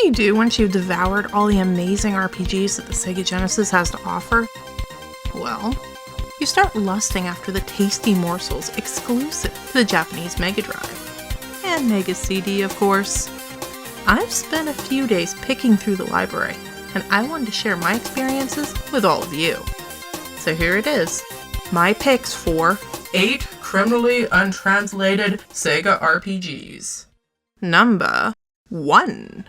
do you do once you've devoured all the amazing RPGs that the Sega Genesis has to offer? Well, you start lusting after the tasty morsels exclusive to the Japanese Mega Drive. And Mega CD, of course. I've spent a few days picking through the library, and I wanted to share my experiences with all of you. So here it is, my picks for 8 criminally untranslated Sega RPGs. Number 1.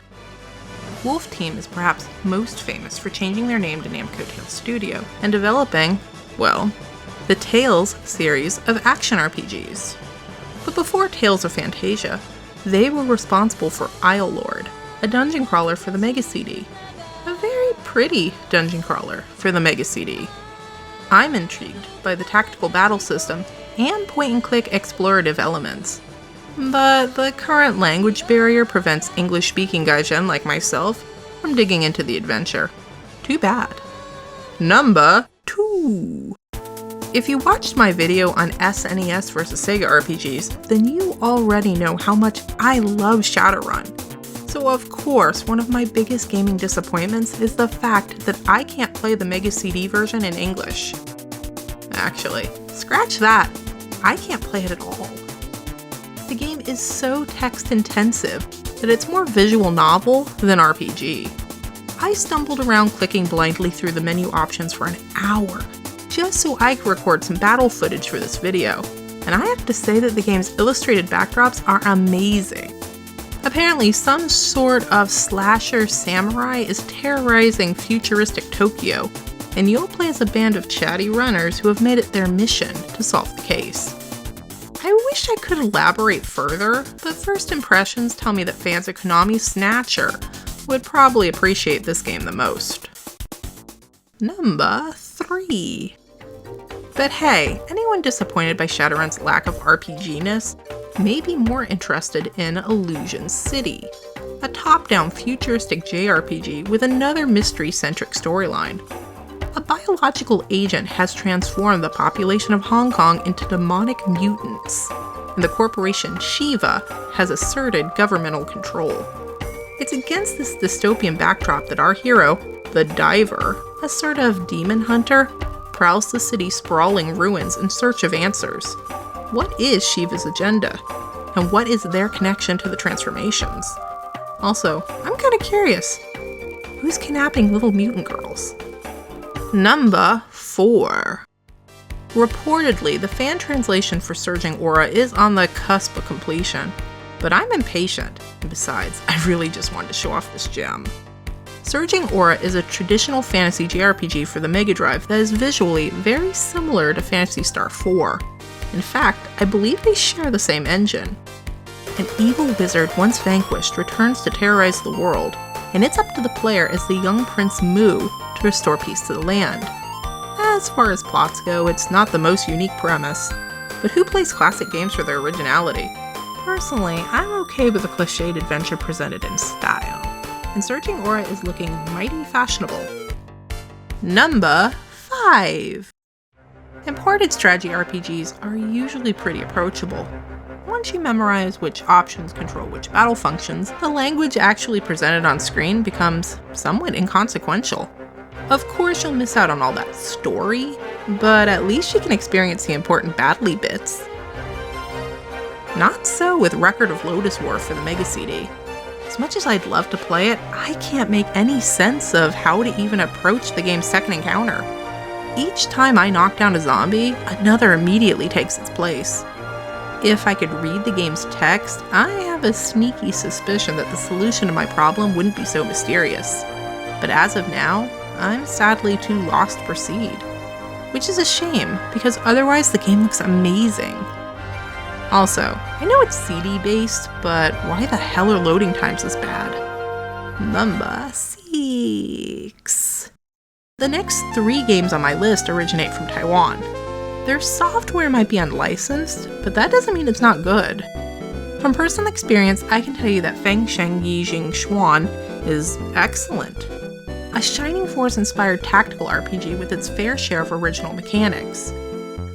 Wolf Team is perhaps most famous for changing their name to Namco Tales Studio and developing, well, the Tales series of action RPGs. But before Tales of Fantasia, they were responsible for Aislelord, a dungeon crawler for the Mega CD. A very pretty dungeon crawler for the Mega CD. I'm intrigued by the tactical battle system and point-and-click explorative elements. But the current language barrier prevents English-speaking gaijin like myself from digging into the adventure. Too bad. Number 2. If you watched my video on SNES vs Sega RPGs, then you already know how much I love Shadowrun. So of course, one of my biggest gaming disappointments is the fact that I can't play the Mega CD version in English. Actually, scratch that. I can't play it at all. The game is so text-intensive that it's more visual novel than RPG. I stumbled around clicking blindly through the menu options for an hour, just so I could record some battle footage for this video, and I have to say that the game's illustrated backdrops are amazing. Apparently, some sort of slasher samurai is terrorizing futuristic Tokyo, and you'll play as a band of chatty runners who have made it their mission to solve the case. I wish I could elaborate further, but first impressions tell me that fans of Konami's Snatcher would probably appreciate this game the most. Number 3. But hey, anyone disappointed by Shadowrun's lack of RPG-ness may be more interested in Illusion City, a top-down futuristic JRPG with another mystery-centric storyline. A biological agent has transformed the population of Hong Kong into demonic mutants, and the corporation Shiva has asserted governmental control. It's against this dystopian backdrop that our hero, the Diver, a sort of demon hunter, prowls the city's sprawling ruins in search of answers. What is Shiva's agenda? And what is their connection to the transformations? Also, I'm kinda curious, who's kidnapping little mutant girls? Number 4. Reportedly, the fan translation for Surging Aura is on the cusp of completion, but I'm impatient, and besides, I really just wanted to show off this gem. Surging Aura is a traditional fantasy JRPG for the Mega Drive that is visually very similar to Phantasy Star 4. In fact, I believe they share the same engine. An evil wizard once vanquished returns to terrorize the world, and it's up to the player as the young Prince Mu to restore peace to the land. As far as plots go, it's not the most unique premise, but who plays classic games for their originality? Personally, I'm okay with a cliched adventure presented in style, and Surging Aura is looking mighty fashionable. Number 5. Imported strategy RPGs are usually pretty approachable. Once you memorize which options control which battle functions, the language actually presented on screen becomes somewhat inconsequential. Of course, you'll miss out on all that story, but at least you can experience the important battle-y bits. Not so with Record of Lodoss War for the Mega CD. As much as I'd love to play it, I can't make any sense of how to even approach the game's second encounter. Each time I knock down a zombie, another immediately takes its place. If I could read the game's text, I have a sneaky suspicion that the solution to my problem wouldn't be so mysterious. But as of now, I'm sadly too lost to proceed. Which is a shame, because otherwise the game looks amazing. Also, I know it's CD-based, but why the hell are loading times this bad? Number 6. The next 3 games on my list originate from Taiwan. Their software might be unlicensed, but that doesn't mean it's not good. From personal experience, I can tell you that Fengshen Yingjiechuan is excellent. A Shining Force-inspired tactical RPG with its fair share of original mechanics.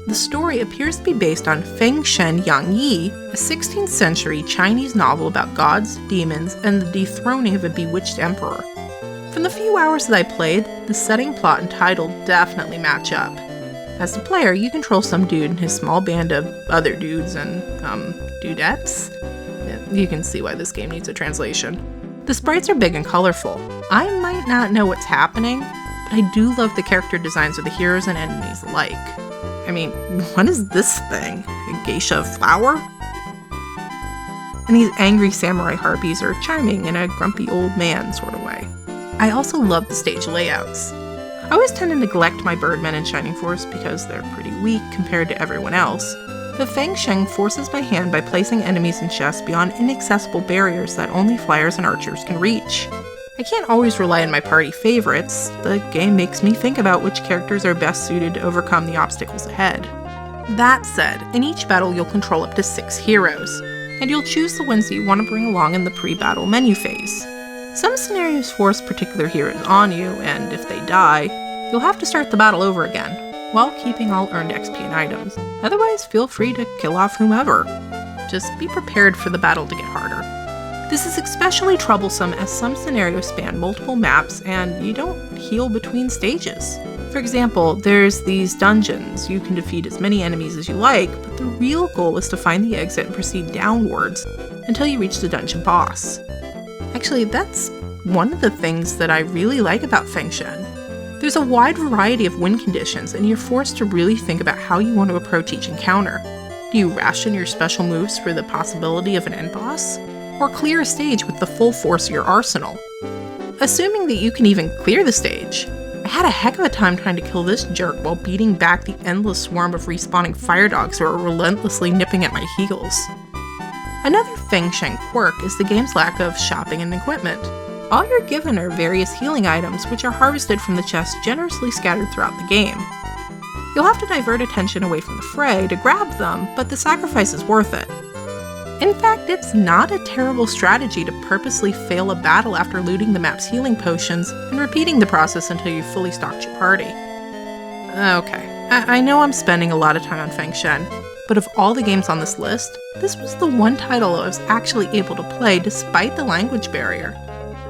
The story appears to be based on Fengshen Yingjiechuan, a 16th century Chinese novel about gods, demons, and the dethroning of a bewitched emperor. From the few hours that I played, the setting, plot, and title definitely match up. As the player, you control some dude and his small band of other dudes and, dudettes? You can see why this game needs a translation. The sprites are big and colorful. I might not know what's happening, but I do love the character designs of the heroes and enemies alike. I mean, what is this thing? A geisha flower? And these angry samurai harpies are charming in a grumpy old man sort of way. I also love the stage layouts. I always tend to neglect my Birdmen and Shining Force because they're pretty weak compared to everyone else. The Fengshen forces my hand by placing enemies in chests beyond inaccessible barriers that only flyers and archers can reach. I can't always rely on my party favorites. The game makes me think about which characters are best suited to overcome the obstacles ahead. That said, in each battle you'll control up to 6 heroes, and you'll choose the ones that you want to bring along in the pre-battle menu phase. Some scenarios force particular heroes on you, and if they die, you'll have to start the battle over again, while keeping all earned XP and items. Otherwise, feel free to kill off whomever. Just be prepared for the battle to get harder. This is especially troublesome as some scenarios span multiple maps and you don't heal between stages. For example, there's these dungeons. You can defeat as many enemies as you like, but the real goal is to find the exit and proceed downwards until you reach the dungeon boss. Actually, that's one of the things that I really like about Fengshen. There's a wide variety of win conditions, and you're forced to really think about how you want to approach each encounter. Do you ration your special moves for the possibility of an end boss? Or clear a stage with the full force of your arsenal? Assuming that you can even clear the stage, I had a heck of a time trying to kill this jerk while beating back the endless swarm of respawning fire dogs who are relentlessly nipping at my heels. Another Fengshen quirk is the game's lack of shopping and equipment. All you're given are various healing items which are harvested from the chests generously scattered throughout the game. You'll have to divert attention away from the fray to grab them, but the sacrifice is worth it. In fact, it's not a terrible strategy to purposely fail a battle after looting the map's healing potions and repeating the process until you've fully stocked your party. Okay, I know I'm spending a lot of time on Fengshen, but of all the games on this list, this was the one title I was actually able to play despite the language barrier.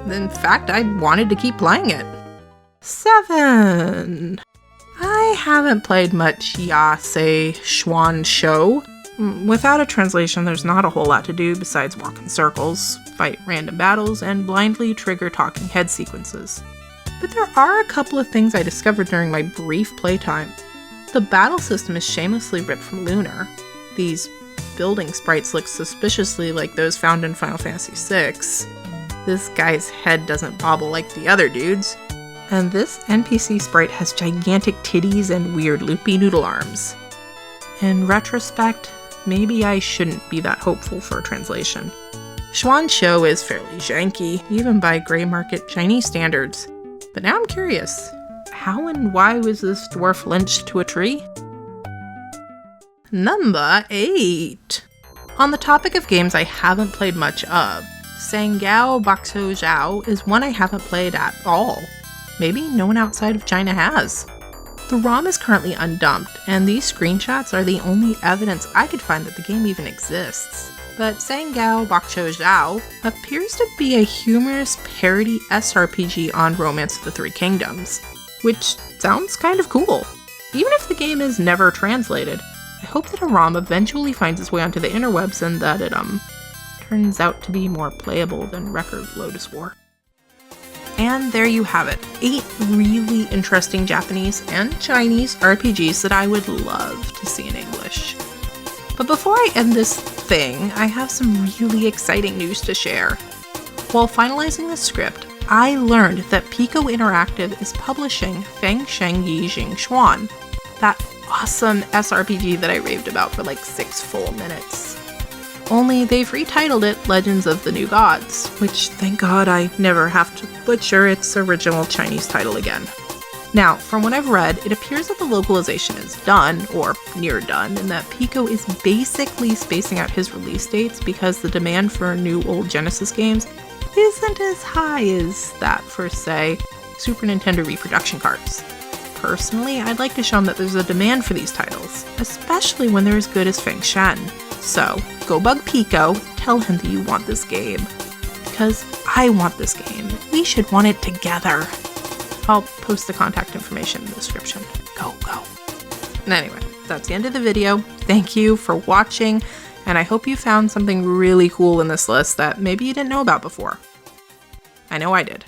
In fact, I wanted to keep playing it. 7. I haven't played much Chuan Shuo. Without a translation, there's not a whole lot to do besides walk in circles, fight random battles, and blindly trigger talking head sequences. But there are a couple of things I discovered during my brief playtime. The battle system is shamelessly ripped from Lunar. These building sprites look suspiciously like those found in Final Fantasy VI. This guy's head doesn't bobble like the other dudes. And this NPC sprite has gigantic titties and weird loopy noodle arms. In retrospect, maybe I shouldn't be that hopeful for a translation. Chuan Shuo is fairly janky, even by grey market Chinese standards. But now I'm curious, how and why was this dwarf lynched to a tree? Number 8. On the topic of games I haven't played much of, Sanguo Bàoxiào is one I haven't played at all. Maybe no one outside of China has. The ROM is currently undumped, and these screenshots are the only evidence I could find that the game even exists. But Sanguo Bàoxiào appears to be a humorous parody SRPG on Romance of the Three Kingdoms, which sounds kind of cool. Even if the game is never translated, I hope that a ROM eventually finds its way onto the interwebs and that it, turns out to be more playable than Record of Lodoss War. And there you have it, 8 really interesting Japanese and Chinese RPGs that I would love to see in English. But before I end this thing, I have some really exciting news to share. While finalizing the script, I learned that PikoInteractive is publishing Fengshen Yingjiechuan, that awesome SRPG that I raved about for like 6 full minutes. Only they've retitled it Legends of the New Gods, which thank God I never have to butcher its original Chinese title again. Now, from what I've read, it appears that the localization is done, or near done, and that Pico is basically spacing out his release dates because the demand for new old Genesis games isn't as high as that for, say, Super Nintendo reproduction carts. Personally, I'd like to show him that there's a demand for these titles, especially when they're as good as Fengshen. So, go bug Piko, tell him that you want this game. Because I want this game. We should want it together. I'll post the contact information in the description. Go. Anyway, that's the end of the video. Thank you for watching, and I hope you found something really cool in this list that maybe you didn't know about before. I know I did.